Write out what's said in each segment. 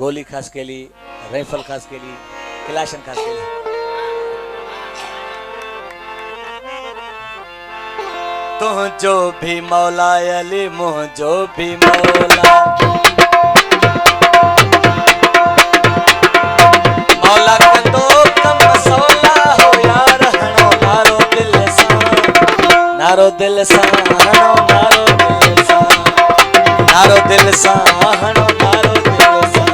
गोली खास केली, रायफल खास केली, क्लाशन खास केली। तू जो भी मौला अली मुह जो भी मौला, मौला कंदो कम सोला हो यार हणो नारो दिल सा, नारो दिल सा हणो नारो दिल सा, नारो दिल सा हणो नारो दिल सा।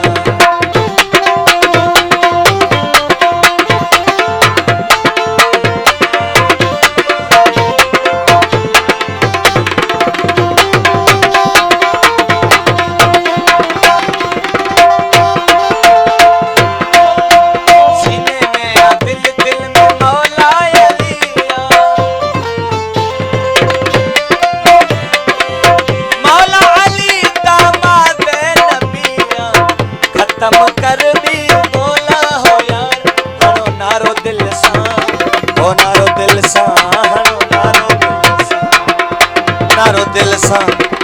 नारो दिल सा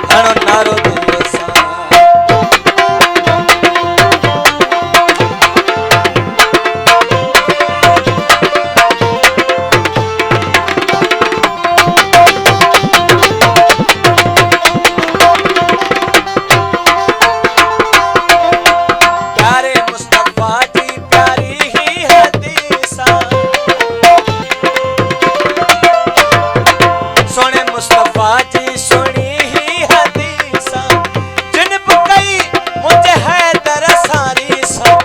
हणो नारो दिल सा। प्यारे मुस्तफा की प्यारी ही हदीसा, सोने मुस्तफा जी सुनी ही हदीसा, जिन बुकई मुझे है दरसारी सा,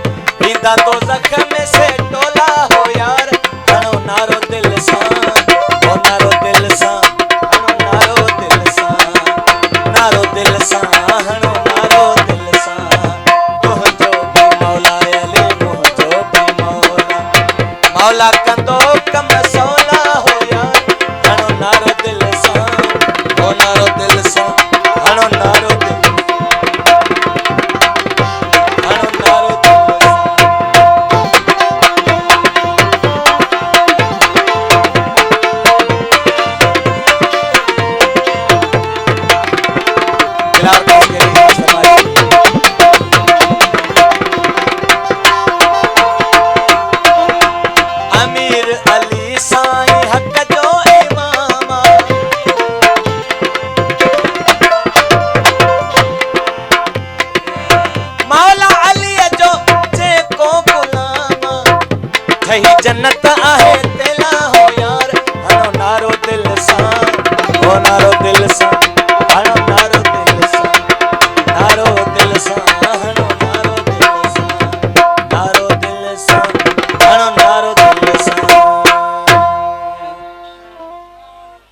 बिंदा तो जख्म से टोला हो यार हणो नारो दिल सा, ओ नारो दिल सा हणो नारो दिल सा, नारो दिल सा हणो नारो दिल सा। मुह जो भी मौला अली मुह जो भी मौला, मौला कंदो कम सोला हो यार हणो नारो दिल सा, ओ नारो दिल सा हणो नारो दिल, हणो नारो दिल सा। प्यार करके मुस्तफा जी। अमीर अली साईं हक जो इमामा, मौला अली जो जेको गुलामा, ठही जन्नत आहे तेला हो यार हणो नारो दिल सा, ओ नारो दिल सा